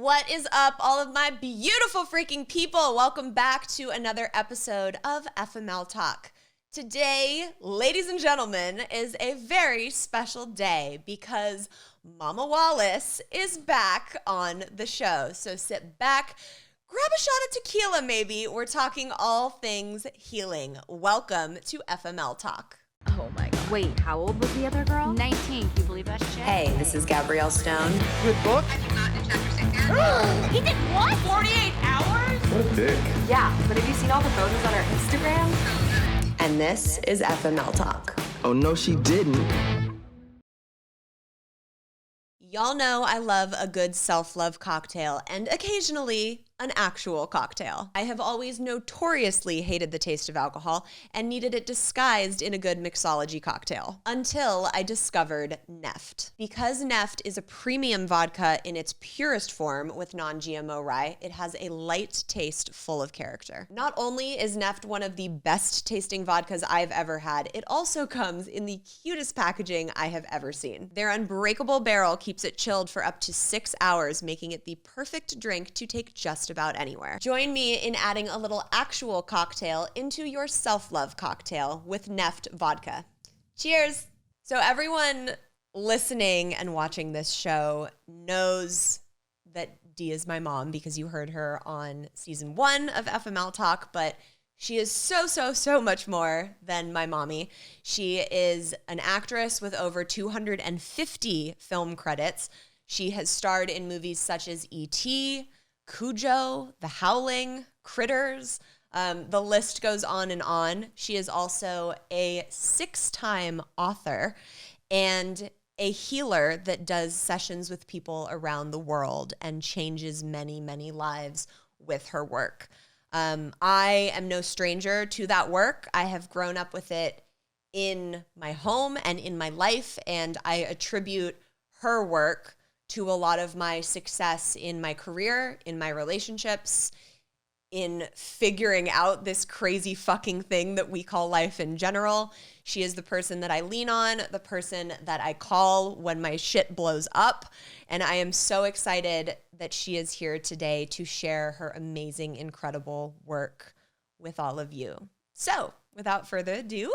What is up, all of my beautiful freaking people? Welcome back to another episode of FML Talk. Today, ladies and gentlemen, is a very special day because Mama Wallace is back on the show. So sit back, grab a shot of tequila maybe. We're talking all things healing. Welcome to FML Talk. Oh my God. Wait, how old was the other girl? 19. Can you believe that shit? Hey, this is Gabrielle Stone. Good book. He did what? 48 hours? What a dick. Yeah, but have you seen all the photos on her Instagram? And this is FML Talk. Oh, no, she didn't. Y'all know I love a good self-love cocktail and occasionally an actual cocktail. I have always notoriously hated the taste of alcohol and needed it disguised in a good mixology cocktail until I discovered Neft. Because Neft is a premium vodka in its purest form with non-GMO rye, it has a light taste full of character. Not only is Neft one of the best tasting vodkas I've ever had, it also comes in the cutest packaging I have ever seen. Their unbreakable barrel keeps it chilled for up to 6 hours, making it the perfect drink to take just about anywhere. Join me in adding a little actual cocktail into your self-love cocktail with Neft vodka. Cheers! So everyone listening and watching this show knows that Dee is my mom because you heard her on season 1 of FML Talk, but she is so much more than my mommy. She is an actress with over 250 film credits. She has starred in movies such as E.T., Cujo, The Howling, Critters. The list goes on and on. She is also a 6-time author and a healer that does sessions with people around the world and changes many lives with her work. I am no stranger to that work. I have grown up with it in my home and in my life, and I attribute her work to a lot of my success in my career, in my relationships, in figuring out this crazy fucking thing that we call life in general. She is the person that I lean on, the person that I call when my shit blows up. And I am so excited that she is here today to share her amazing, incredible work with all of you. So without further ado,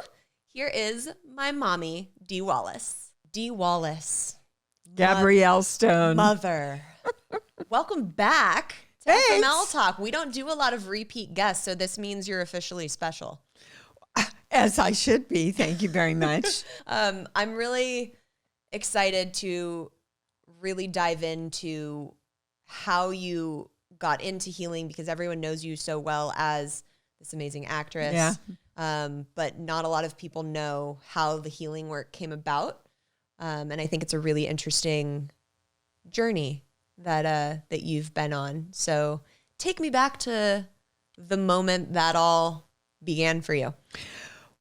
here is my mommy, Dee Wallace. Dee Wallace. Gabrielle Stone. Mother. Welcome back to Thanks. FML Talk. We don't do a lot of repeat guests, so this means you're officially special. As I should be. Thank you very much. I'm really excited to really dive into how you got into healing because everyone knows you so well as this amazing actress. Yeah. But not a lot of people know how the healing work came about. And I think it's a really interesting journey that you've been on. So take me back to the moment that all began for you.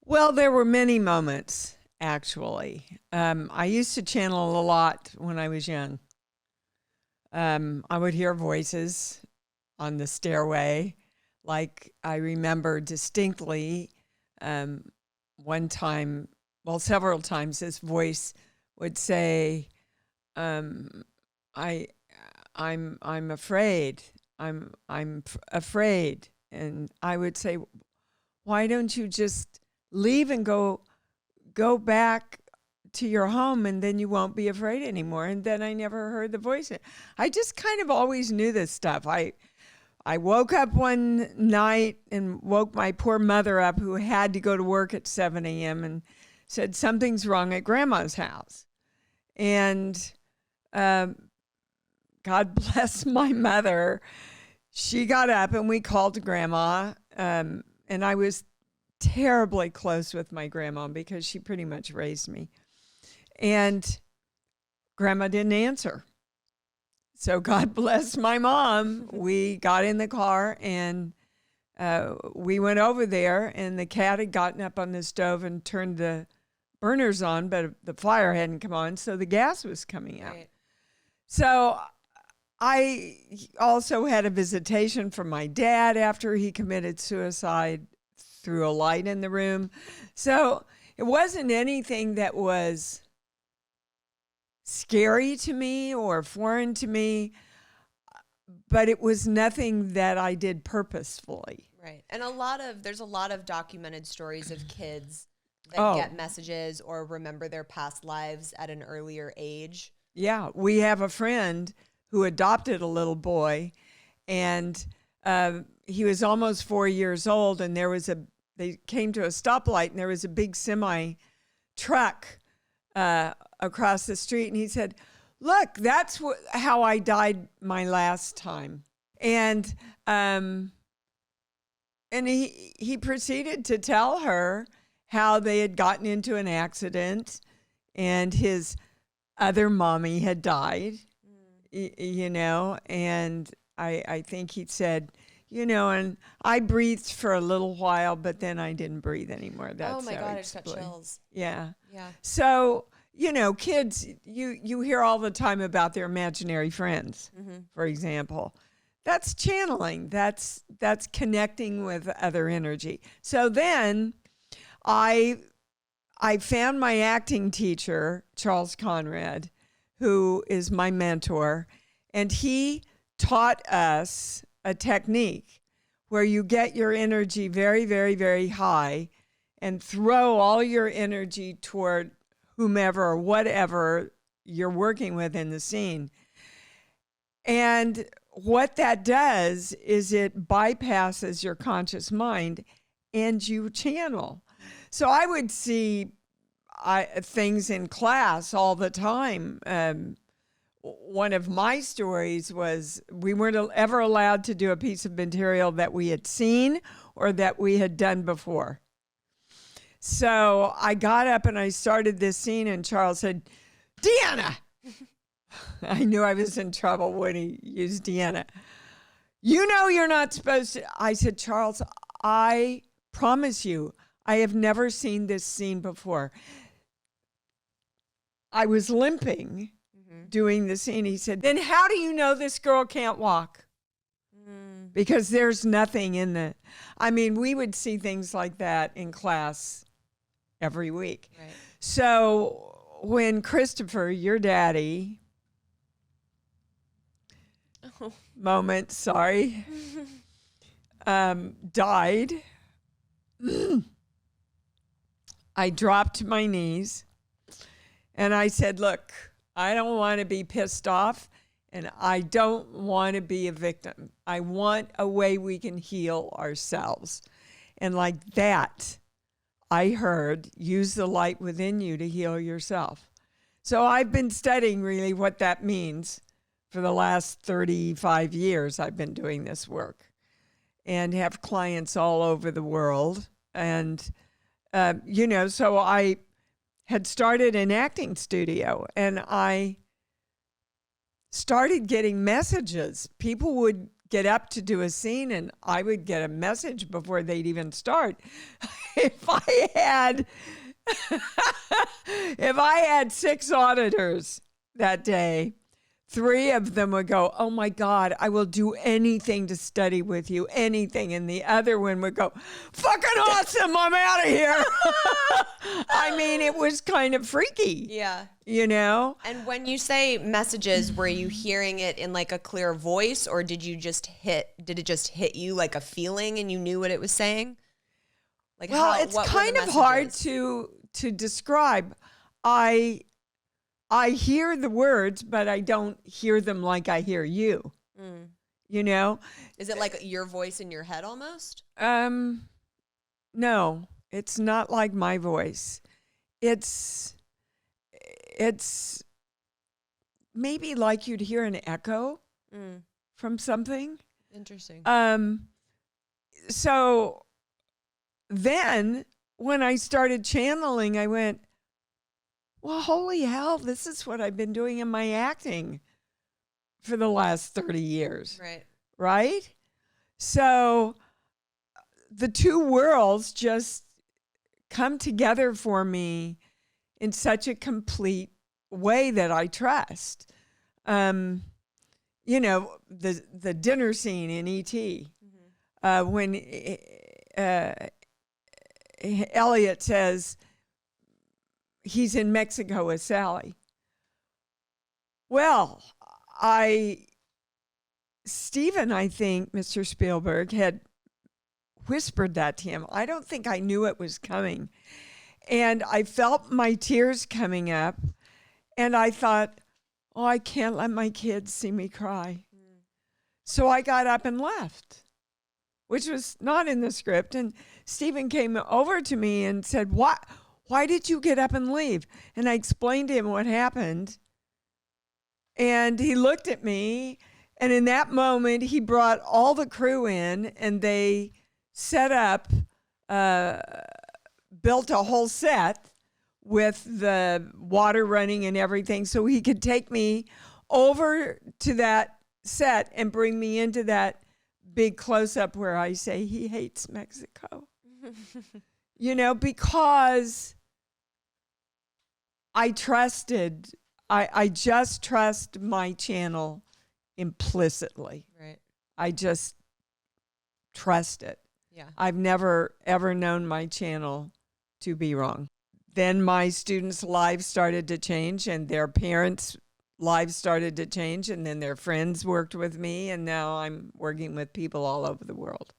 Well, there were many moments, actually. I used to channel a lot when I was young. I would hear voices on the stairway. Like I remember distinctly one time, well, several times, this voice would say, I'm afraid. I'm afraid. And I would say, why don't you just leave and go back to your home and then you won't be afraid anymore? And then I never heard the voice. I just kind of always knew this stuff. I woke up one night and woke my poor mother up who had to go to work at 7 a.m. and said, something's wrong at Grandma's house. And God bless my mother. She got up and we called Grandma. And I was terribly close with my grandma because she pretty much raised me. And Grandma didn't answer. So God bless my mom. We got in the car and we went over there, and the cat had gotten up on the stove and turned the burners on, but the fire hadn't come on, so the gas was coming out. Right. So I also had a visitation from my dad after he committed suicide through a light in the room. So it wasn't anything that was scary to me or foreign to me, but it was nothing that I did purposefully. Right. And there's a lot of documented stories of kids that Oh. get messages or remember their past lives at an earlier age. Yeah, we have a friend who adopted a little boy, and he was almost 4 years old, and they came to a stoplight, and there was a big semi truck across the street, and he said, "Look, that's how I died my last time," and he proceeded to tell her how they had gotten into an accident, and his other mommy had died, and I think he said, and I breathed for a little while, but then I didn't breathe anymore. That's oh my how God, he I just got explained. chills. Yeah. Yeah. So, kids, you hear all the time about their imaginary friends, for example. That's channeling. That's connecting with other energy. So then I found my acting teacher, Charles Conrad, who is my mentor, and he taught us a technique where you get your energy very, very, very high and throw all your energy toward whomever or whatever you're working with in the scene. And what that does is it bypasses your conscious mind and you channel. So I would see things in class all the time. One of my stories was we weren't ever allowed to do a piece of material that we had seen or that we had done before. So I got up and I started this scene, and Charles said, "Deanna." I knew I was in trouble when he used Deanna. You're not supposed to. I said, "Charles, I promise you, I have never seen this scene before." I was limping doing the scene. He said, "Then how do you know this girl can't walk?" Because there's nothing in the, we would see things like that in class every week. Right. So when Christopher, your daddy, moment, sorry, died, I dropped to my knees and I said, "Look, I don't want to be pissed off and I don't want to be a victim. I want a way we can heal ourselves." And like that, I heard, use the light within you to heal yourself. So I've been studying really what that means for the last 35 years. I've been doing this work and have clients all over the world. And, so I had started an acting studio and I started getting messages. People would get up to do a scene and I would get a message before they'd even start. If I had 6 auditors that day, 3 of them would go, "Oh my God, I will do anything to study with you, anything." And the other one would go, "Fucking awesome, I'm out of here." It was kind of freaky. Yeah. And when you say messages, were you hearing it in like a clear voice, or did it just hit you like a feeling and you knew what it was saying? Like, it's what were kind the of hard messages? to describe. I hear the words, but I don't hear them like I hear you. Is it like your voice in your head almost? No, it's not like my voice. It's maybe like you'd hear an echo from something. Interesting. So then when I started channeling, I went, well, holy hell, this is what I've been doing in my acting for the last 30 years. Right? So the two worlds just come together for me in such a complete way that I trust. The dinner scene in E.T. When Elliot says he's in Mexico with Sally. Well, I Steven, I think, Mr. Spielberg, had whispered that to him. I don't think I knew it was coming. And I felt my tears coming up, and I thought, oh, I can't let my kids see me cry. So I got up and left, which was not in the script. And Stephen came over to me and said, why did you get up and leave? And I explained to him what happened. And he looked at me, and in that moment, he brought all the crew in, and they set up, built a whole set with the water running and everything so he could take me over to that set and bring me into that big close-up where I say he hates Mexico. Because I trusted, I just trust my channel implicitly. Right. I just trust it. Yeah. I've never, ever known my channel to be wrong. Then my students' lives started to change, and their parents' lives started to change, and then their friends worked with me, and now I'm working with people all over the world.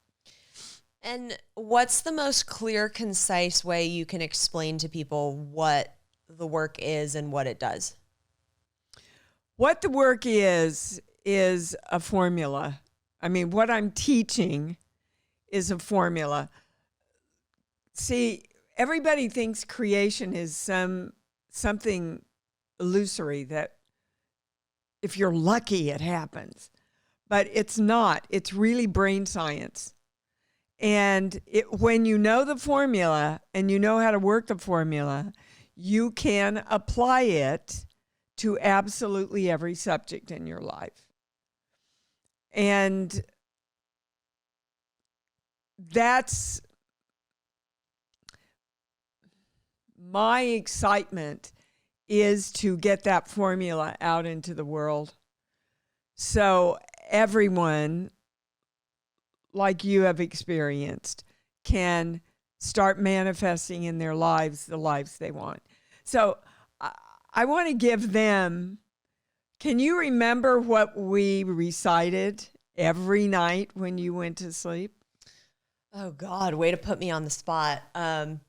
And what's the most clear, concise way you can explain to people what the work is and what it does? What the work is a formula. I mean, what I'm teaching is a formula. See, everybody thinks creation is something illusory that if you're lucky, it happens. But it's not. It's really brain science. And when you know the formula and you know how to work the formula, you can apply it to absolutely every subject in your life. And that's my excitement, is to get that formula out into the world so everyone, like you have experienced, can start manifesting in their lives the lives they want. So I want to give them, can you remember what we recited every night when you went to sleep? Oh, God, way to put me on the spot. Can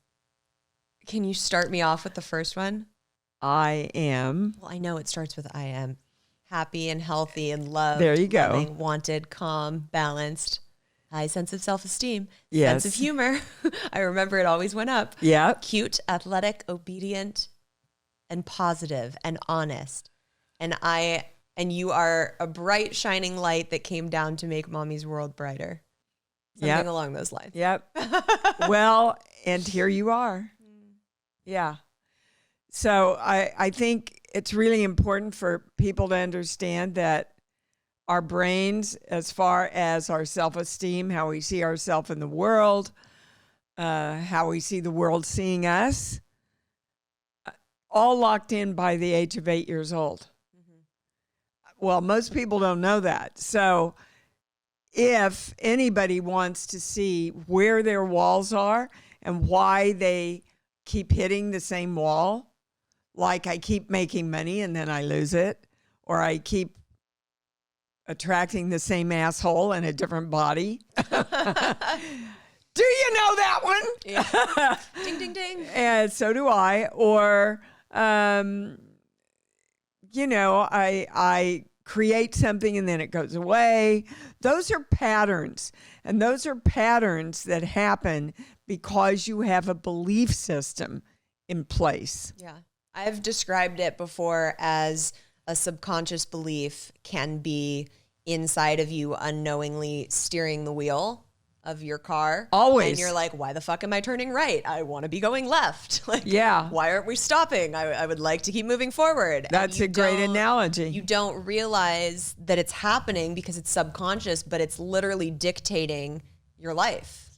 you start me off with the first one? I am. Well, I know it starts with I am. Happy and healthy and loved. There you go. Loving, wanted, calm, balanced, high sense of self-esteem, Yes. sense of humor. I remember it always went up. Yeah. Cute, athletic, obedient, and positive and honest. And you are a bright, shining light that came down to make mommy's world brighter. Something along those lines. Yep. Well, and here you are. Yeah. So I think it's really important for people to understand that our brains, as far as our self-esteem, how we see ourselves in the world, how we see the world seeing us, all locked in by the age of 8 years old. Mm-hmm. Well, most people don't know that. So if anybody wants to see where their walls are and why they keep hitting the same wall, like I keep making money and then I lose it, or I keep attracting the same asshole in a different body. Do you know that one? Yeah. Ding, ding, ding. And so do I. Or, I create something and then it goes away. Those are patterns. And those are patterns that happen because you have a belief system in place. Yeah. I've described it before as a subconscious belief can be inside of you unknowingly steering the wheel of your car. Always. And you're like, why the fuck am I turning right? I want to be going left. Like, yeah. Why aren't we stopping? I would like to keep moving forward. That's a great analogy. You don't realize that it's happening because it's subconscious, but it's literally dictating your life.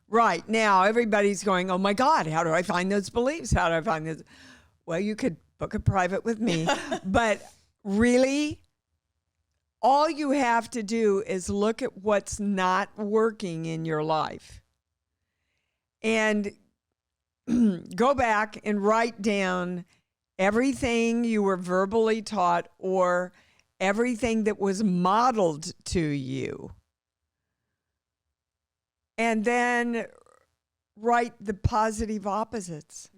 Right. Now, everybody's going, oh my God, how do I find those beliefs? How do I find this? Well, you could book a private with me. But really, all you have to do is look at what's not working in your life and go back and write down everything you were verbally taught or everything that was modeled to you. And then write the positive opposites,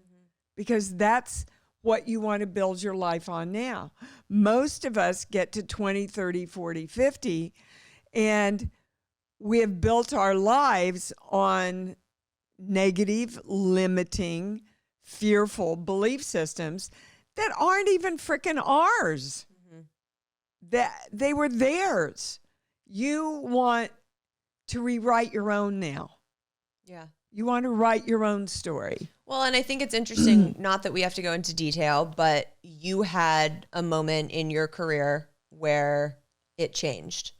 because that's what you want to build your life on now. Most of us get to 20, 30, 40, 50, and we have built our lives on negative, limiting, fearful belief systems that aren't even freaking ours. That they were theirs. You want to rewrite your own now. Yeah. You want to write your own story. Well, and I think it's interesting, not that we have to go into detail, but you had a moment in your career where it changed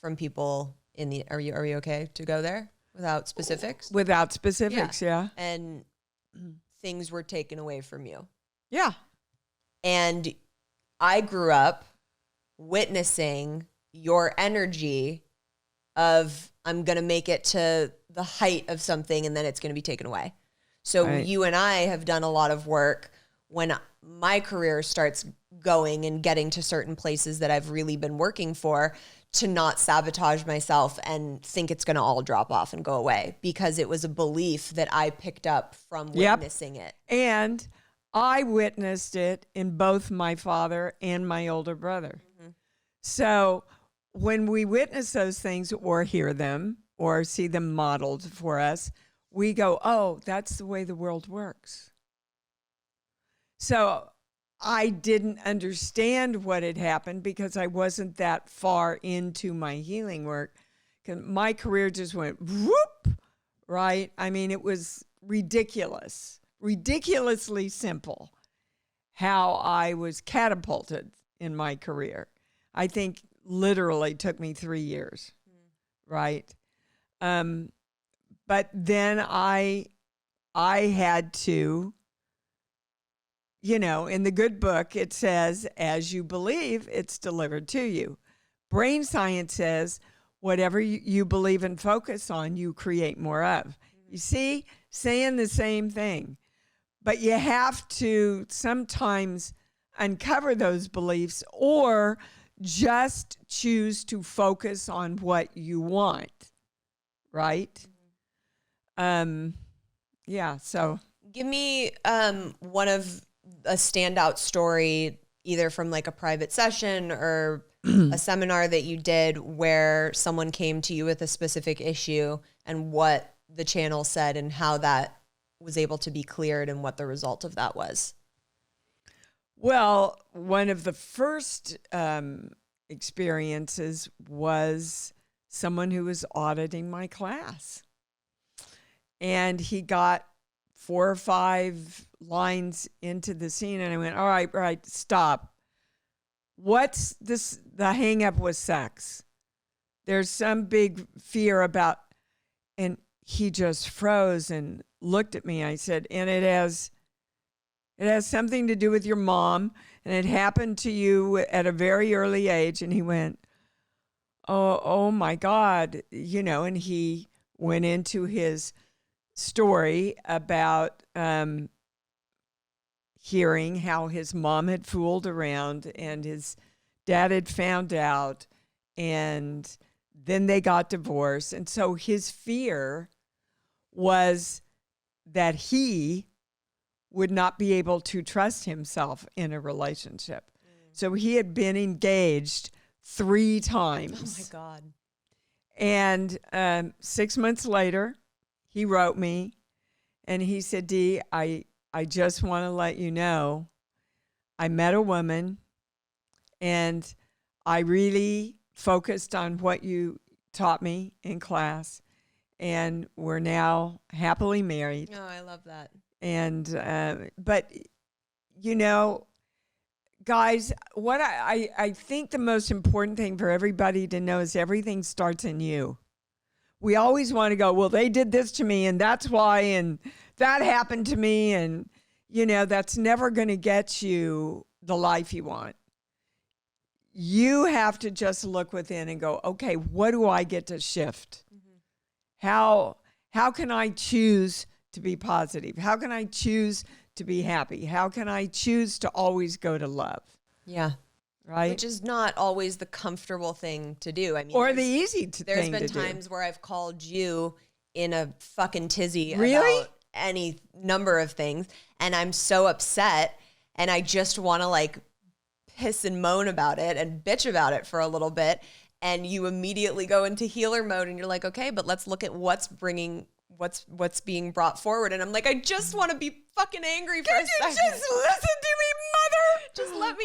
from people in the, are you okay to go there without specifics? Without specifics, yeah. And things were taken away from you. Yeah. And I grew up witnessing your energy of, I'm going to make it to the height of something and then it's going to be taken away. So Right. You and I have done a lot of work when my career starts going and getting to certain places that I've really been working for, to not sabotage myself and think it's going to all drop off and go away, because it was a belief that I picked up from witnessing it. And I witnessed it in both my father and my older brother. So when we witness those things or hear them or see them modeled for us, we go, oh, that's the way the world works. So I didn't understand what had happened because I wasn't that far into my healing work. My career just went whoop, right? I mean, it was ridiculously simple how I was catapulted in my career. I think literally took me 3 years, right? But then I had to, in the good book, it says, as you believe, it's delivered to you. Brain science says, whatever you believe and focus on, you create more of. You see, saying the same thing. But you have to sometimes uncover those beliefs or just choose to focus on what you want, right? Yeah, so. Give me one of a standout story, either from like a private session or a seminar that you did where someone came to you with a specific issue and what the channel said and how that was able to be cleared and what the result of that was. Well, one of the first experiences was someone who was auditing my class. And he got 4 or 5 lines into the scene, and I went, all right, stop. What's this? The hang up with sex. There's some big fear about, and he just froze and looked at me. I said, and it has something to do with your mom, and it happened to you at a very early age. And he went, oh my God, and he went into his story about hearing how his mom had fooled around and his dad had found out, and then they got divorced. And so his fear was that he would not be able to trust himself in a relationship. So he had been engaged 3 times. Oh my God. And 6 months later, he wrote me and he said, Dee, I just want to let you know, I met a woman and I really focused on what you taught me in class, and we're now happily married. Oh, I love that. And, but, guys, what I think the most important thing for everybody to know is everything starts in you. We always want to go, well, they did this to me and that's why, and that happened to me. And, that's never going to get you the life you want. You have to just look within and go, okay, what do I get to shift? How can I choose to be positive? How can I choose to be happy? How can I choose to always go to love? Yeah. right? Which is not always the comfortable thing to do. I mean, Or the easy there's thing been to do. times where I've called you in a fucking tizzy Really? about any number of things, and I'm so upset, and I just want to like piss and moan about it and bitch about it for a little bit, and you immediately go into healer mode, and you're like, okay, but let's look at what's being brought forward, and I'm like, I just want to be fucking angry for a second. Just listen to me, mother. Just let me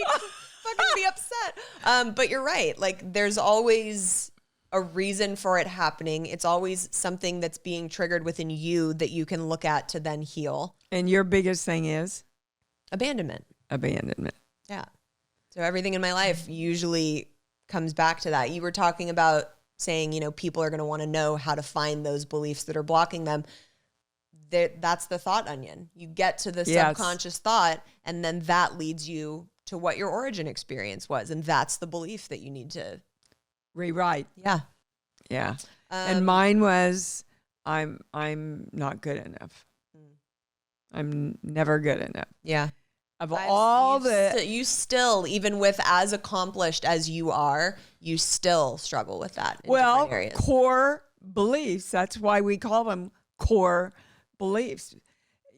fucking be upset. But you're right. Like, there's always a reason for it happening. It's always something that's being triggered within you that you can look at to then heal. And your biggest thing is? Abandonment. Yeah. So everything in my life usually comes back to that. You were talking about saying, you know, people are going to want to know how to find those beliefs that are blocking them. That's the thought onion. You get to the subconscious thought, and then that leads you to what your origin experience was. And that's the belief that you need to Rewrite. Yeah. And mine was, I'm not good enough. I'm never good enough. Yeah. Of all you still, even with as accomplished as you are, you still struggle with that in different areas. Core beliefs. That's why we call them core beliefs,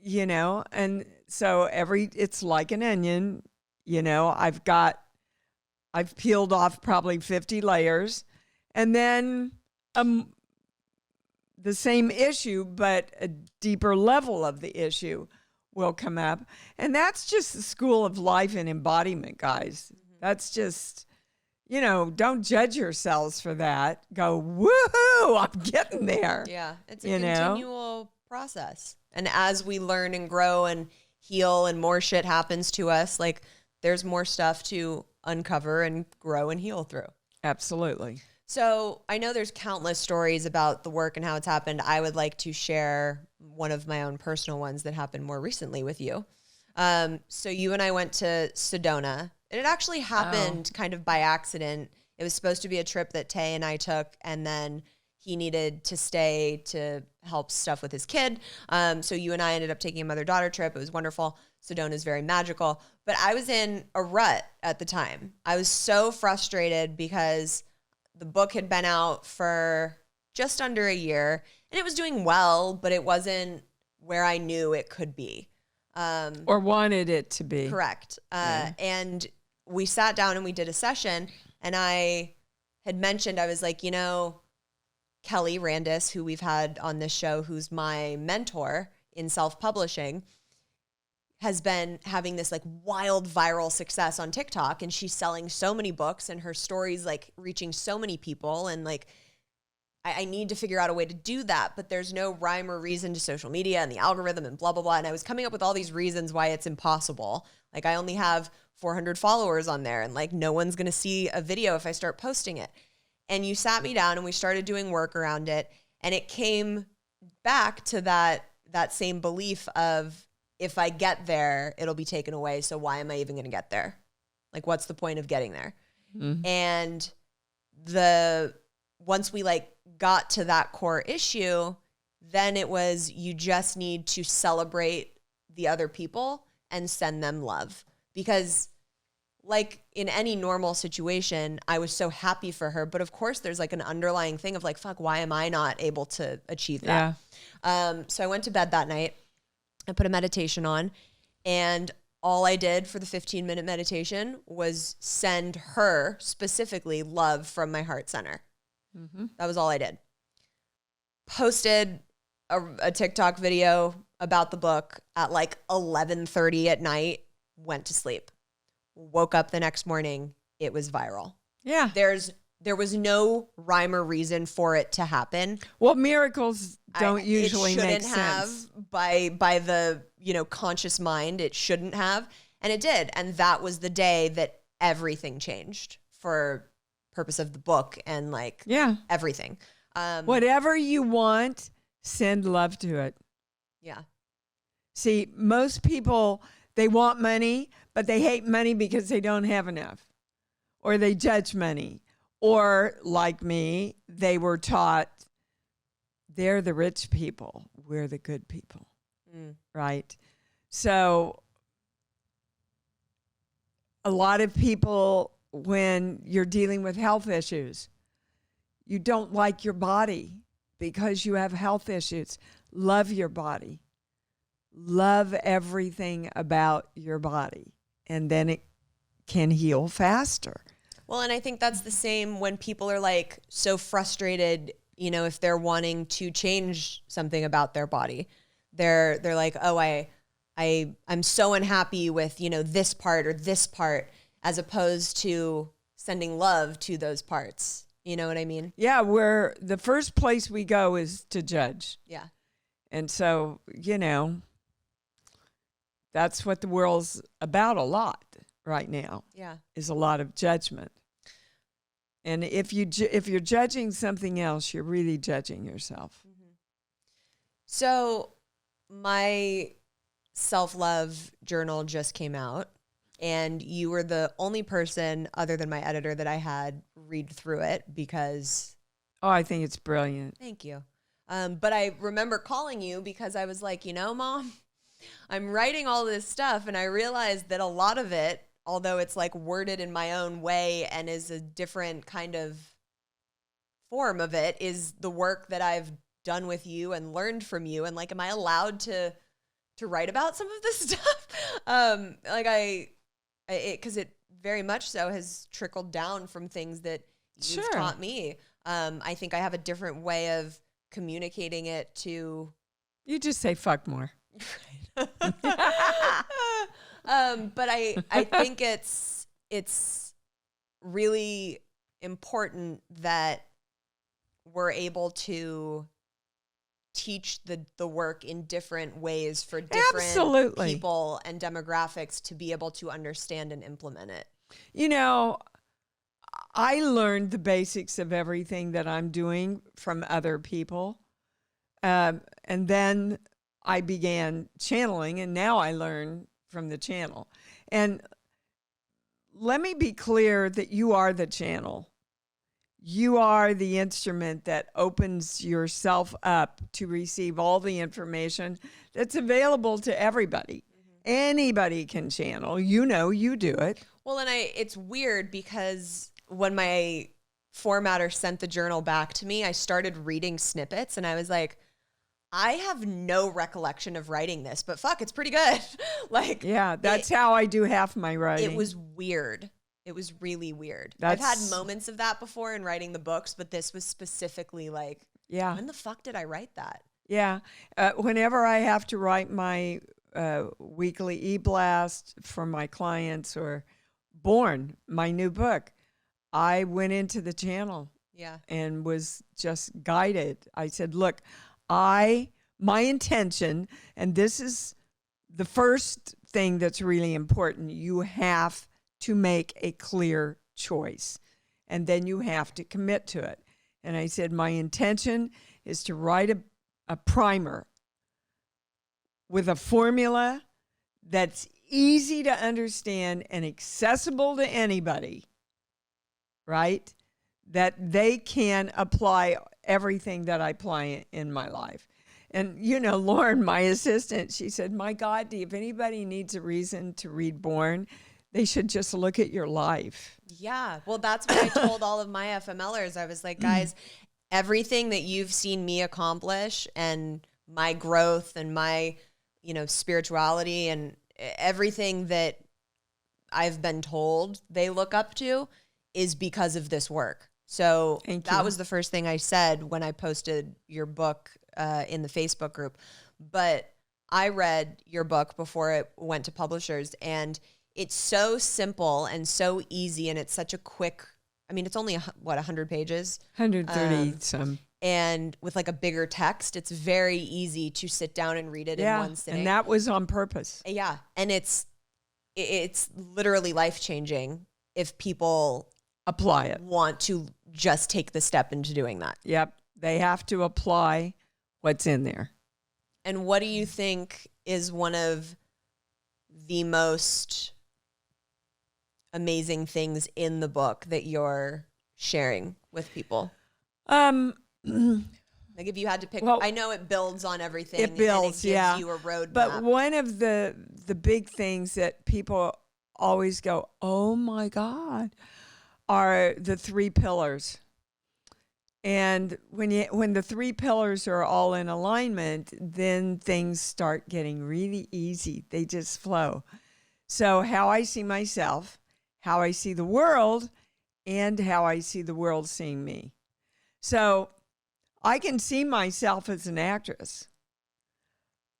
you know? And so it's like an onion, you know, I've peeled off probably 50 layers, and then the same issue, but a deeper level of the issue will come up. And that's just the school of life and embodiment, guys. That's just, you know, don't judge yourselves for that. Go, woohoo, I'm getting there. Yeah, it's a continual process. And as we learn and grow and heal and more shit happens to us, like, there's more stuff to uncover and grow and heal through. Absolutely. So I know there's countless stories about the work and how it's happened. I would like to share one of my own personal ones that happened more recently with you. So you and I went to Sedona, and it actually happened kind of by accident. It was supposed to be a trip that Tay and I took, and then he needed to stay to help stuff with his kid. So you and I ended up taking a mother-daughter trip. It was wonderful. Sedona is very magical. But I was in a rut at the time. I was so frustrated because the book had been out for just under a year, and it was doing well, but it wasn't where I knew it could be. Or wanted it to be. Correct. And we sat down and we did a session, and I had mentioned, I was like, you know, Kelly Randis, who we've had on this show, who's my mentor in self-publishing, has been having this like wild viral success on TikTok, and she's selling so many books, and her story's like reaching so many people, and like I need to figure out a way to do that, but there's no rhyme or reason to social media and the algorithm and blah, blah, blah. And I was coming up with all these reasons why it's impossible. Like, I only have 400 followers on there, and like no one's going to see a video if I start posting it. And you sat me down and we started doing work around it. And it came back to that same belief of, if I get there, it'll be taken away. So why am I even going to get there? Like, what's the point of getting there? Mm-hmm. And once we like got to that core issue, then it was, you just need to celebrate the other people and send them love. Because like in any normal situation, I was so happy for her. But of course there's like an underlying thing of like, fuck, why am I not able to achieve that? Yeah. So I went to bed that night. I put a meditation on, and all I did for the 15-minute meditation was send her specifically love from my heart center. Mm-hmm. That was all I did. Posted a TikTok video about the book at like 11:30 at night, went to sleep. Woke up the next morning, it was viral. Yeah. There was no rhyme or reason for it to happen. Well, miracles don't usually make sense. Have by the, you know, conscious mind. It shouldn't have. And it did. And that was the day that everything changed for purpose of the book and like everything. Whatever you want, send love to it. Yeah. See, most people, they want money, but they hate money because they don't have enough, or they judge money. Or like me, they were taught they're the rich people, we're the good people, right? So a lot of people when you're dealing with health issues. You don't like your body because you have health issues. Love your body. Love everything about your body. And then it can heal faster. Well, and I think that's the same when people are like so frustrated, you know, if they're wanting to change something about their body. They're like, oh, I'm so unhappy with, you know, this part or this part, as opposed to sending love to those parts. You know what I mean? Yeah, where the first place we go is to judge. Yeah. And so, you know, that's what the world's about a lot right now. Yeah. Is a lot of judgment. And if you're judging something else, you're really judging yourself. Mm-hmm. So my self-love journal just came out, and you were the only person other than my editor that I had read through it because... Oh, I think it's brilliant. Thank you. But I remember calling you because I was like, you know, Mom, I'm writing all this stuff, and I realized that a lot of it, although it's like worded in my own way and is a different kind of form of it, is the work that I've done with you and learned from you. And like, am I allowed to write about some of this stuff? Because it very much so has trickled down from things that you've taught me. I think I have a different way of communicating it to... You just say fuck more. But I think it's really important that we're able to teach the work in different ways for different people and demographics to be able to understand and implement it. You know, I learned the basics of everything that I'm doing from other people. And then I began channeling, and now I learn from the channel. And let me be clear that you are the channel. You are the instrument that opens yourself up to receive all the information that's available to everybody. Mm-hmm. Anybody can channel. You know, you do it. Well, and it's weird because when my formatter sent the journal back to me, I started reading snippets, and I was like, I have no recollection of writing this, but fuck, it's pretty good. Like, yeah, that's how I do half my writing. It was weird. It was really weird. I've had moments of that before in writing the books, but this was specifically like, yeah, when the fuck did I write that? Yeah. Whenever I have to write my weekly e-blast for my clients or Born, my new book, I went into the channel and was just guided. I said, look, my intention, and this is the first thing that's really important, you have to make a clear choice, and then you have to commit to it. And I said, my intention is to write a primer with a formula that's easy to understand and accessible to anybody, right? That they can apply everything that I apply in my life. And, you know, Lauren, my assistant, she said, my God, if anybody needs a reason to read Born, they should just look at your life. Yeah. Well, that's what I told all of my FMLers. I was like, guys, everything that you've seen me accomplish and my growth and my, you know, spirituality and everything that I've been told they look up to is because of this work. So that was the first thing I said when I posted your book in the Facebook group. But I read your book before it went to publishers, and it's so simple and so easy, and it's such a quick, I mean, it's only, 100 pages? 130 some. And with like a bigger text, it's very easy to sit down and read it in one sitting. And that was on purpose. Yeah. And it's literally life-changing if people apply it, want to just take the step into doing that. Yep. They have to apply what's in there. And what do you think is one of the most amazing things in the book that you're sharing with people? Like if you had to pick, I know it builds on everything. It builds, and it gives you a roadmap. But one of the big things that people always go, oh my God, are the 3 pillars. And when the 3 pillars are all in alignment, then things start getting really easy. They just flow. So how I see myself, how I see the world, and how I see the world seeing me. So I can see myself as an actress.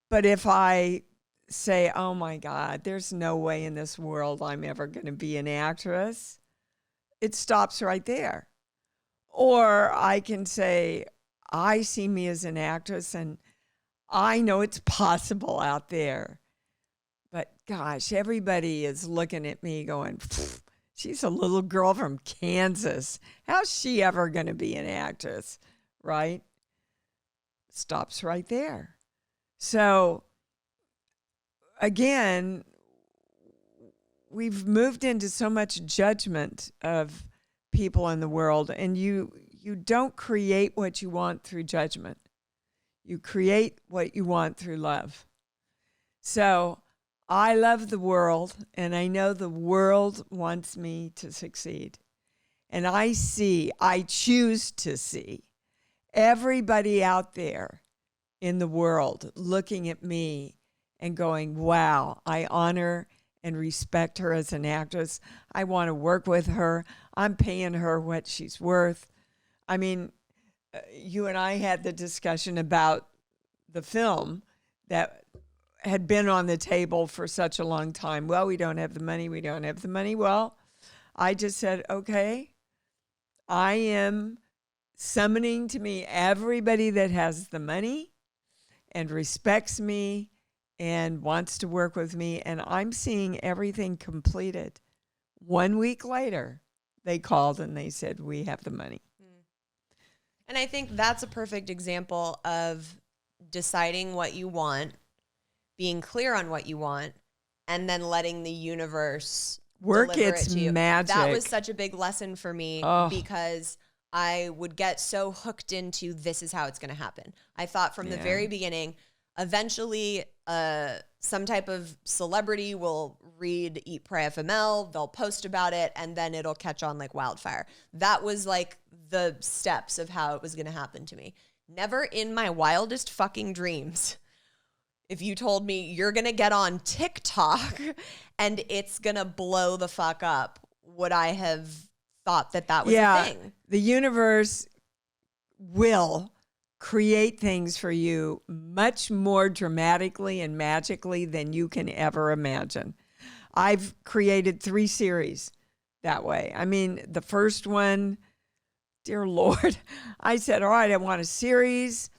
But if I say, oh my God, there's no way in this world I'm ever going to be an actress, it stops right there. Or I can say, I see me as an actress and I know it's possible out there. But gosh, everybody is looking at me going, she's a little girl from Kansas. How's she ever going to be an actress? Right? Stops right there. So again, we've moved into so much judgment of people in the world, and you don't create what you want through judgment. You create what you want through love. So I love the world, and I know the world wants me to succeed. And I choose to see everybody out there in the world looking at me and going, wow, I honor and respect her as an actress. I want to work with her. I'm paying her what she's worth. I mean, you and I had the discussion about the film that had been on the table for such a long time. Well, we don't have the money. We don't have the money. Well, I just said, okay, I am summoning to me everybody that has the money and respects me and wants to work with me, and I'm seeing everything completed. 1 week later, they called and they said, we have the money. And I think that's a perfect example of deciding what you want, being clear on what you want, and then letting the universe work deliver its it to you. magic. That was such a big lesson for me because I would get so hooked into this is how it's going to happen. I thought from the very beginning, eventually some type of celebrity will read Eat, Pray, FML, they'll post about it, and then it'll catch on like wildfire. That was like the steps of how it was going to happen to me. Never in my wildest fucking dreams, if you told me you're going to get on TikTok and it's going to blow the fuck up, would I have thought that was a thing? The universe will create things for you much more dramatically and magically than you can ever imagine. I've created 3 series that way. I mean, the first one, dear Lord, I said, all right, I want a series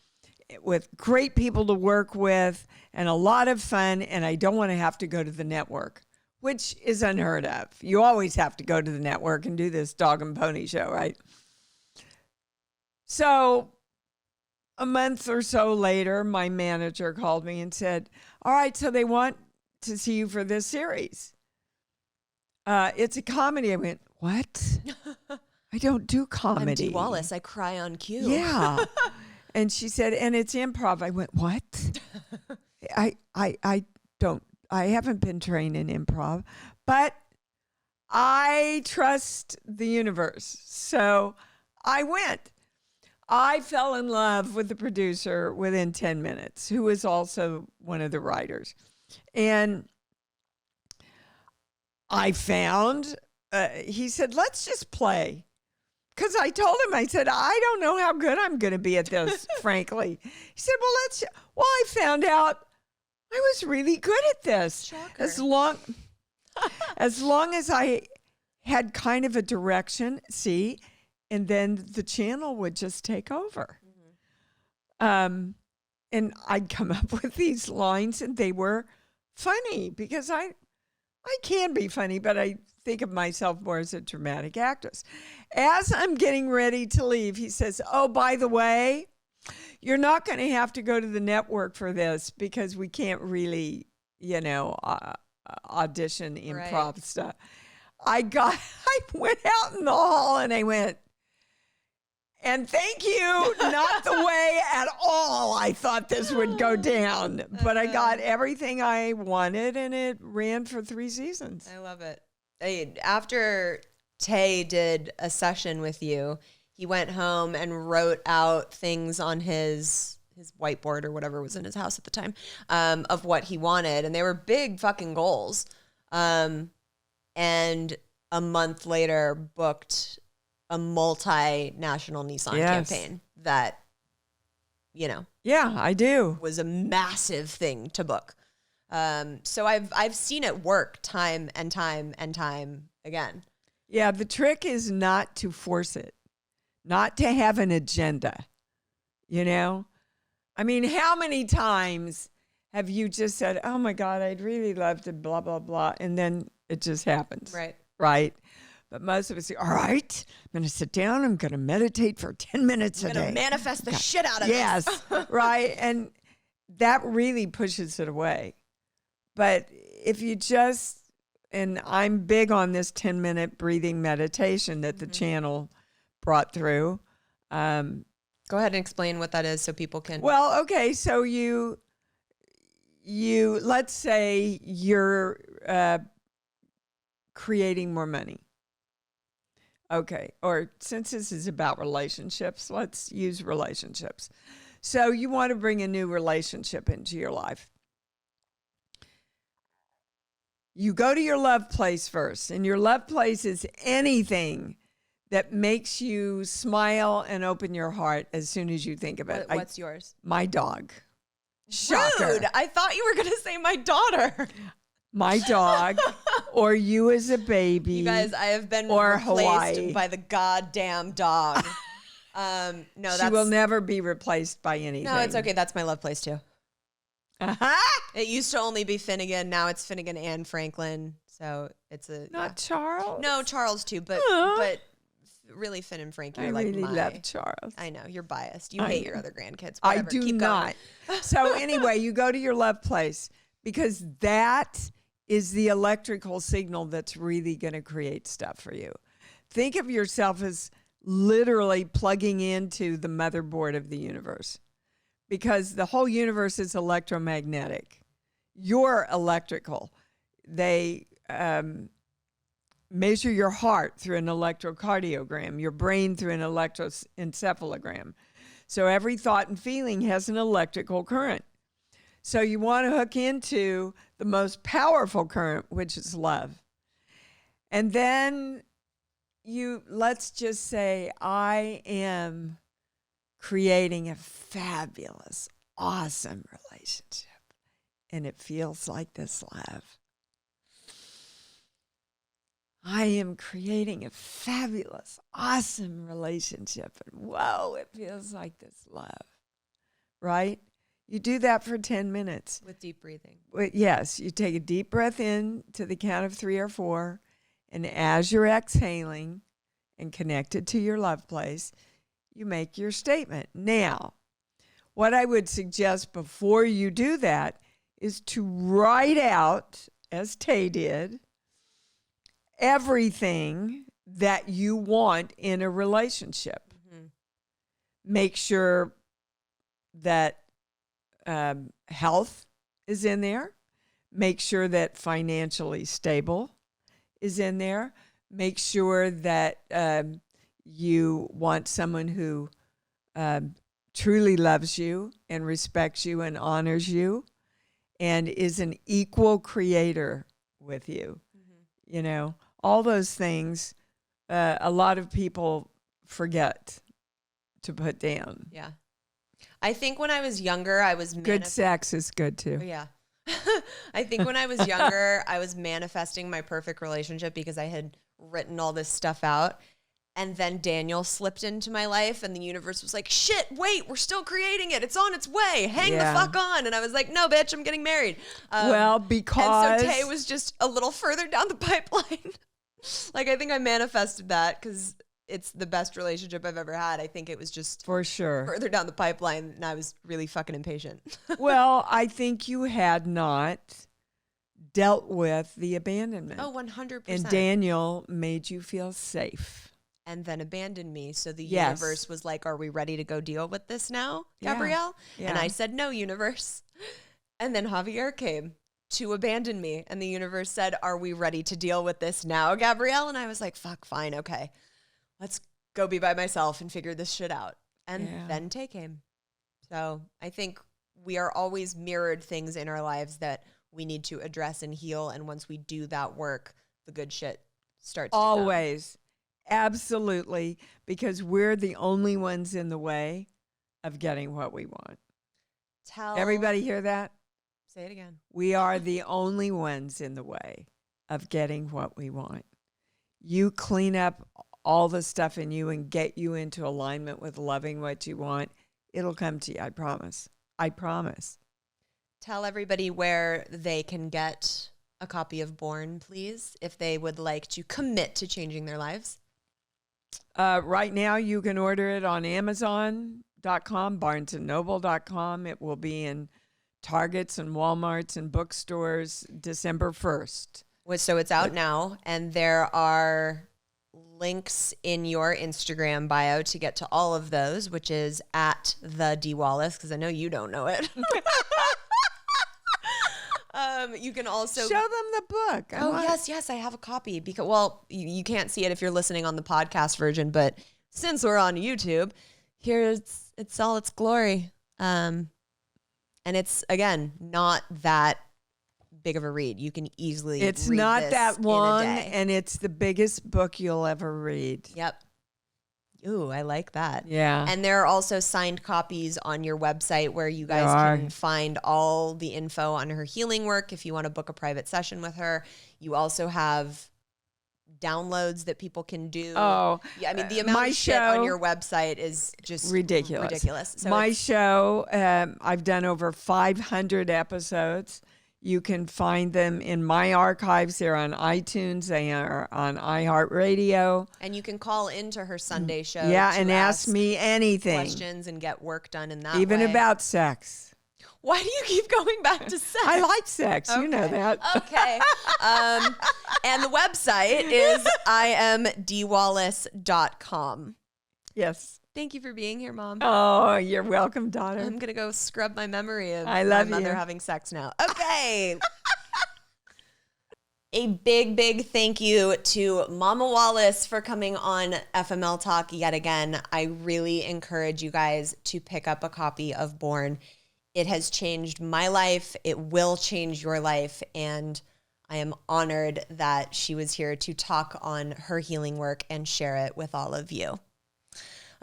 with great people to work with and a lot of fun, and I don't want to have to go to the network, which is unheard of. You always have to go to the network and do this dog and pony show, right? So a month or so later, my manager called me and said, all right, so they want to see you for this series. It's a comedy. I went, what? I don't do comedy. I'm Dee Wallace. I cry on cue. Yeah. And she said, and it's improv. I went, what? I haven't been trained in improv, but I trust the universe. So I went. I fell in love with the producer within 10 minutes, who is also one of the writers. And I found, he said, let's just play. Because I told him, I said, I don't know how good I'm going to be at this, frankly. He said, well, I found out I was really good at this. Shocker. As long as I had kind of a direction, and then the channel would just take over. Mm-hmm. And I'd come up with these lines, and they were funny because I can be funny, but I think of myself more as a dramatic actress. As I'm getting ready to leave, he says, oh, by the way, you're not going to have to go to the network for this because we can't really, audition improv stuff. I went out in the hall and I went, and thank you, not the way at all I thought this would go down. But I got everything I wanted, and it ran for 3 seasons. I love it. After Tay did a session with you, he went home and wrote out things on his whiteboard or whatever was in his house at the time, of what he wanted. And they were big fucking goals. And a month later booked a multinational Nissan campaign that, Yeah, I do. was a massive thing to book. So I've seen it work time and time and time again. Yeah, the trick is not to force it, not to have an agenda, I mean, how many times have you just said, oh my God, I'd really love to blah, blah, blah, and then it just happens. Right? But most of us say, all right, I'm going to sit down, I'm going to meditate for 10 minutes a day. I'm going to manifest the shit out of this. Yes, right? And that really pushes it away. But if you just, and I'm big on this 10-minute breathing meditation that the channel brought through. Go ahead and explain what that is so people can. Well, okay, so you let's say you're creating more money. Okay, or since this is about relationships, let's use relationships. So you want to bring a new relationship into your life. You go to your love place first, and your love place is anything that makes you smile and open your heart as soon as you think of it. What's yours? My dog. Shocker. Rude. I thought you were going to say my daughter. My dog, or you as a baby. You guys, I have been or replaced Hawaii. by the goddamn dog. No, she will never be replaced by anything. No, it's okay. That's my love place too. Uh-huh. It used to only be Finnegan. Now it's Finnegan and Franklin. So it's not Charles. No, Charles too, but really Finn and Frankie. I are like really love Charles. I know you're biased. You hate your other grandkids. I Whatever. do Keep not. So anyway, you go to your love place because that is the electrical signal that's really going to create stuff for you. Think of yourself as literally plugging into the motherboard of the universe, because the whole universe is electromagnetic. You're electrical. They measure your heart through an electrocardiogram, your brain through an electroencephalogram. So every thought and feeling has an electrical current. So you want to hook into the most powerful current, which is love. And then let's just say, I am creating a fabulous, awesome relationship. And it feels like this love. I am creating a fabulous, awesome relationship. And whoa, it feels like this love. Right? You do that for 10 minutes. With deep breathing. Yes, you take a deep breath in to the count of 3 or 4. And as you're exhaling and connected to your love place, you make your statement. Now, what I would suggest before you do that is to write out, as Tay did, everything that you want in a relationship. Mm-hmm. Make sure that health is in there. Make sure that financially stable is in there. Make sure that you want someone who truly loves you and respects you and honors you and is an equal creator with you. Mm-hmm. All those things a lot of people forget to put down. Yeah. I think when I was younger, I was good sex is good too. Yeah. I think when I was younger, I was manifesting my perfect relationship because I had written all this stuff out. And then Daniel slipped into my life and the universe was like, shit, wait, we're still creating it. It's on its way. Hang the fuck on. And I was like, no, bitch, I'm getting married. Because... And so Tay was just a little further down the pipeline. I think I manifested that because it's the best relationship I've ever had. I think it was just for sure further down the pipeline and I was really fucking impatient. Well, I think you had not dealt with the abandonment. Oh, 100%. And Daniel made you feel safe. And then abandoned me. So the universe was like, are we ready to go deal with this now, Gabrielle? Yeah. And I said, no, universe. And then Javier came to abandon me. And the universe said, are we ready to deal with this now, Gabrielle? And I was like, fuck, fine, okay. Let's go be by myself and figure this shit out. And then Tay came. So I think we are always mirrored things in our lives that we need to address and heal. And once we do that work, the good shit starts to come. Always. Absolutely. Because we're the only ones in the way of getting what we want. Everybody hear that? Say it again. We are the only ones in the way of getting what we want. You clean up all the stuff in you and get you into alignment with loving what you want. It'll come to you. I promise. I promise. Tell everybody where they can get a copy of Born, please, if they would like to commit to changing their lives. Right now, you can order it on Amazon.com, BarnesandNoble.com. It will be in Targets and Walmarts and bookstores December 1st. So it's out now, and there are links in your Instagram bio to get to all of those, which is at the D Wallace, because I know you don't know it. You can also show them the book. Yes, I have a copy because, well, you can't see it if you're listening on the podcast version, but since we're on YouTube, here's it's all its glory. And it's, again, not that big of a read. You can easily It's read not this that in a long, day. and it's the biggest book you'll ever read. Yep. Ooh, I like that. Yeah. And there are also signed copies on your website where you guys can find all the info on her healing work if you want to book a private session with her. You also have downloads that people can do. Oh, yeah, I mean, the amount of shit on your website is just ridiculous. So my show, I've done over 500 episodes. You can find them in my archives. They're on iTunes. They are on iHeartRadio. And you can call into her Sunday show. Yeah, to and ask me anything. Questions and get work done in that Even way. about sex. Why do you keep going back to sex? I like sex. Okay. You know that. Okay. And the website is imdwallace.com. Yes. Thank you for being here, Mom. Oh, you're welcome, daughter. I'm going to go scrub my memory of I love my mother you. having sex now. Okay. A big, big thank you to Mama Wallace for coming on FML Talk yet again. I really encourage you guys to pick up a copy of Born. It has changed my life. It will change your life. And I am honored that she was here to talk on her healing work and share it with all of you.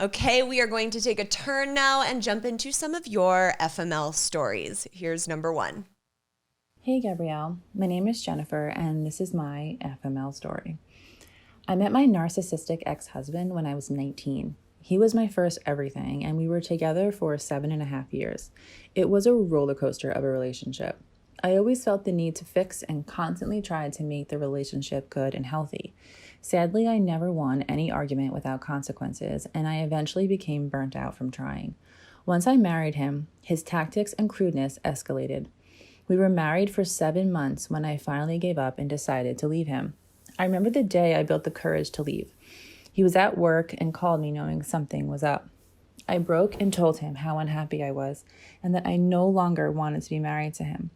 Okay, we are going to take a turn now and jump into some of your FML stories. Here's number 1. Hey Gabrielle, my name is Jennifer and this is my FML story. I met my narcissistic ex-husband when I was 19. He was my first everything and we were together for 7.5 years. It was a roller coaster of a relationship. I always felt the need to fix and constantly tried to make the relationship good and healthy. Sadly, I never won any argument without consequences, and I eventually became burnt out from trying. Once I married him, his tactics and crudeness escalated. We were married for 7 months when I finally gave up and decided to leave him. I remember the day I built the courage to leave. He was at work and called me knowing something was up. I broke and told him how unhappy I was and that I no longer wanted to be married to him.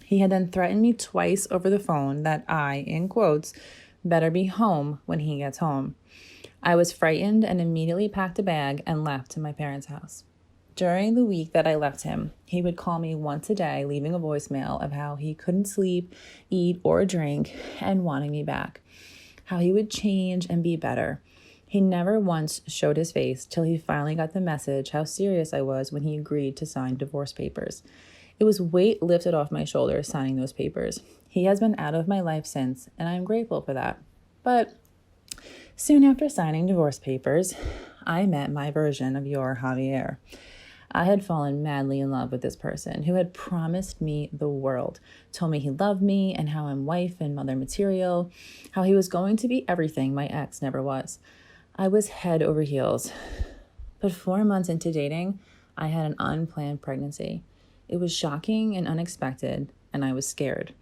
He had then threatened me twice over the phone that I, in quotes, better be home when he gets home. I was frightened and immediately packed a bag and left to my parents' house. During the week that I left him, he would call me once a day, leaving a voicemail of how he couldn't sleep, eat, or drink, and wanting me back. How he would change and be better. He never once showed his face till he finally got the message how serious I was when he agreed to sign divorce papers. It was weight lifted off my shoulders signing those papers. He has been out of my life since, and I'm grateful for that. But soon after signing divorce papers, I met my version of your Javier. I had fallen madly in love with this person who had promised me the world, told me he loved me and how I'm wife and mother material, how he was going to be everything my ex never was. I was head over heels. But 4 months into dating, I had an unplanned pregnancy. It was shocking and unexpected, and I was scared.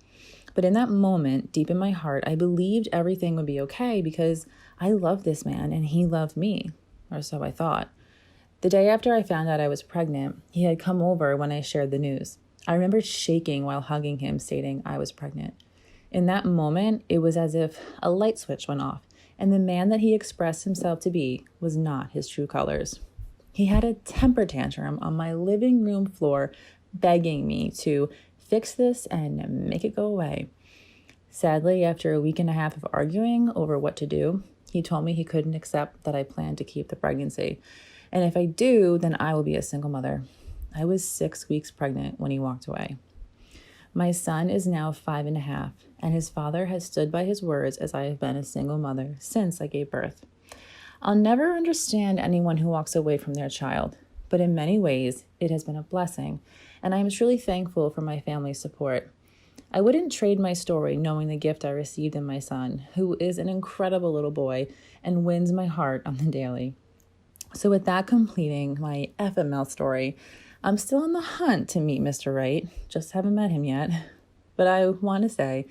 But in that moment, deep in my heart, I believed everything would be okay because I loved this man and he loved me, or so I thought. The day after I found out I was pregnant, he had come over when I shared the news. I remember shaking while hugging him, stating I was pregnant. In that moment, it was as if a light switch went off, and the man that he expressed himself to be was not his true colors. He had a temper tantrum on my living room floor, begging me to fix this and make it go away. Sadly, after a week and a half of arguing over what to do, he told me he couldn't accept that I planned to keep the pregnancy. And if I do, then I will be a single mother. I was 6 weeks pregnant when he walked away. My son is now 5.5, and his father has stood by his words as I have been a single mother since I gave birth. I'll never understand anyone who walks away from their child, but in many ways, it has been a blessing, and I am truly thankful for my family's support. I wouldn't trade my story knowing the gift I received in my son, who is an incredible little boy and wins my heart on the daily. So with that completing my FML story, I'm still on the hunt to meet Mr. Right. Just haven't met him yet. But I want to say,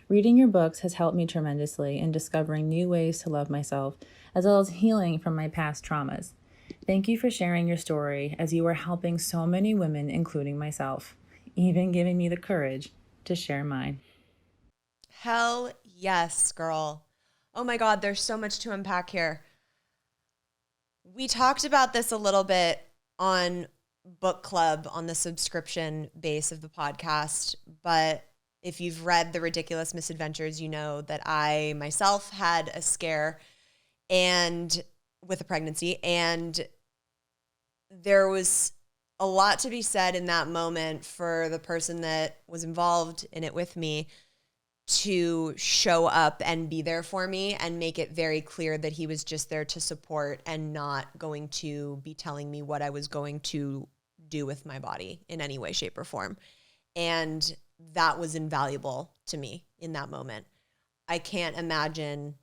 reading your books has helped me tremendously in discovering new ways to love myself, as well as healing from my past traumas. Thank you for sharing your story, as you are helping so many women, including myself, even giving me the courage to share mine. Hell yes, girl. Oh my God, there's so much to unpack here. We talked about this a little bit on book club on the subscription base of the podcast, but if you've read The Ridiculous Misadventures, you know that I myself had a scare and with a pregnancy, and there was a lot to be said in that moment for the person that was involved in it with me to show up and be there for me and make it very clear that he was just there to support and not going to be telling me what I was going to do with my body in any way, shape, or form. And that was invaluable to me in that moment. I can't imagine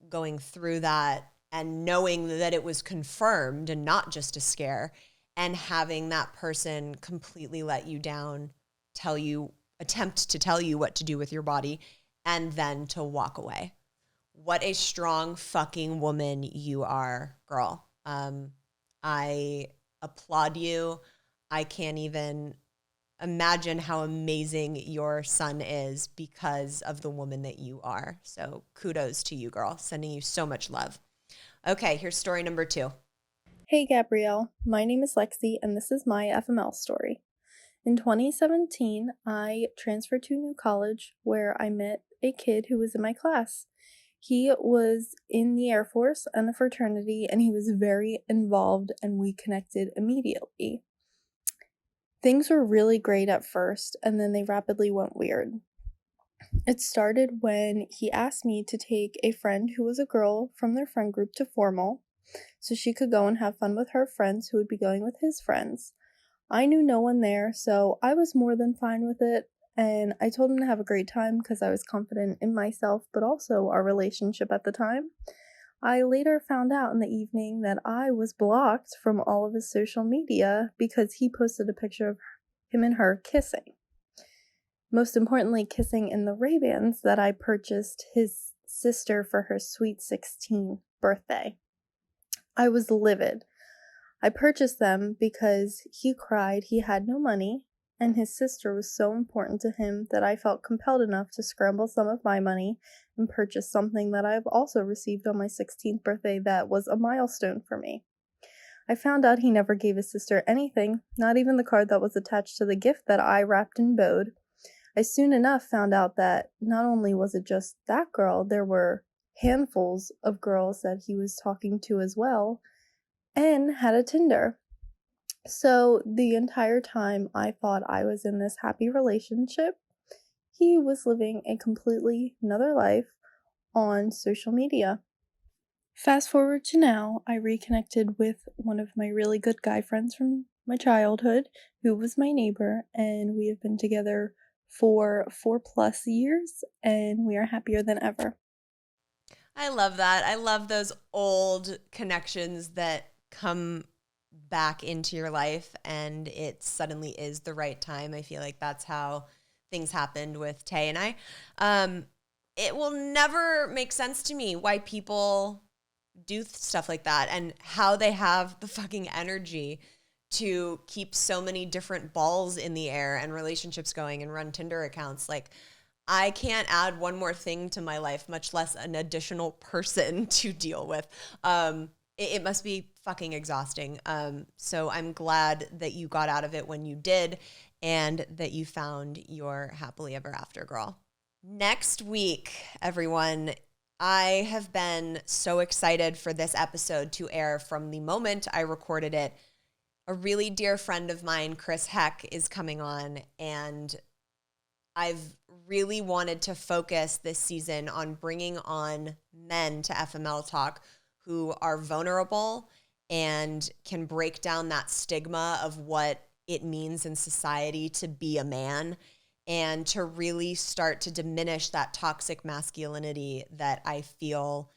going through that and knowing that it was confirmed and not just a scare, and having that person completely let you down, attempt to tell you what to do with your body, and then to walk away. What a strong fucking woman you are, girl. I applaud you. I can't even imagine how amazing your son is because of the woman that you are. So kudos to you, girl. Sending you so much love. Okay, here's story number 2. Hey Gabrielle, my name is Lexi and this is my FML story. In 2017, I transferred to a new college where I met a kid who was in my class. He was in the Air Force and a fraternity, and he was very involved, and we connected immediately. Things were really great at first, and then they rapidly went weird. It started when he asked me to take a friend who was a girl from their friend group to formal, so she could go and have fun with her friends who would be going with his friends. I knew no one there, so I was more than fine with it, and I told him to have a great time because I was confident in myself, but also our relationship at the time. I later found out in the evening that I was blocked from all of his social media because he posted a picture of him and her kissing. Most importantly, kissing in the Ray-Bans that I purchased his sister for her sweet 16 birthday. I was livid. I purchased them because he cried he had no money, and his sister was so important to him that I felt compelled enough to scramble some of my money and purchase something that I've also received on my 16th birthday that was a milestone for me. I found out he never gave his sister anything, not even the card that was attached to the gift that I wrapped and bowed. I soon enough found out that not only was it just that girl, there were handfuls of girls that he was talking to as well, and had a Tinder. So the entire time I thought I was in this happy relationship, he was living a completely another life on social media. Fast forward to now, I reconnected with one of my really good guy friends from my childhood, who was my neighbor, and we have been together for 4+ years, and we are happier than ever. I love that. I love those old connections that come back into your life and it suddenly is the right time. I feel like that's how things happened with Tay and I. It will never make sense to me why people do stuff like that and how they have the fucking energy to keep so many different balls in the air and relationships going and run Tinder accounts. Like, I can't add one more thing to my life, much less an additional person to deal with. It must be fucking exhausting. So I'm glad that you got out of it when you did and that you found your happily ever after girl. Next week, everyone, I have been so excited for this episode to air from the moment I recorded it. A really dear friend of mine, Chris Heck, is coming on, and I've really wanted to focus this season on bringing on men to FML Talk who are vulnerable and can break down that stigma of what it means in society to be a man, and to really start to diminish that toxic masculinity that I feel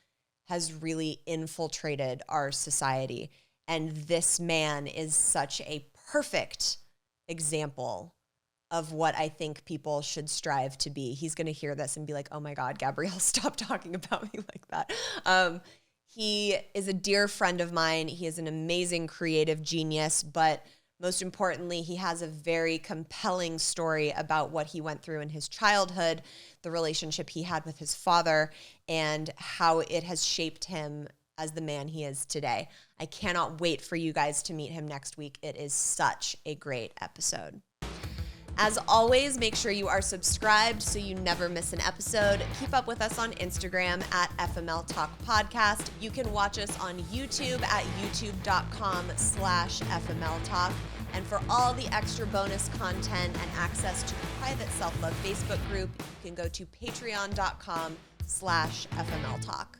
has really infiltrated our society. And this man is such a perfect example of what I think people should strive to be. He's going to hear this and be like, oh my God, Gabrielle, stop talking about me like that. He is a dear friend of mine. He is an amazing creative genius, but most importantly, he has a very compelling story about what he went through in his childhood, the relationship he had with his father, and how it has shaped him as the man he is today. I cannot wait for you guys to meet him next week. It is such a great episode. As always, make sure you are subscribed so you never miss an episode. Keep up with us on Instagram at FML Talk Podcast. You can watch us on YouTube at youtube.com/FML Talk. And for all the extra bonus content and access to the private self-love Facebook group, you can go to patreon.com/FML Talk.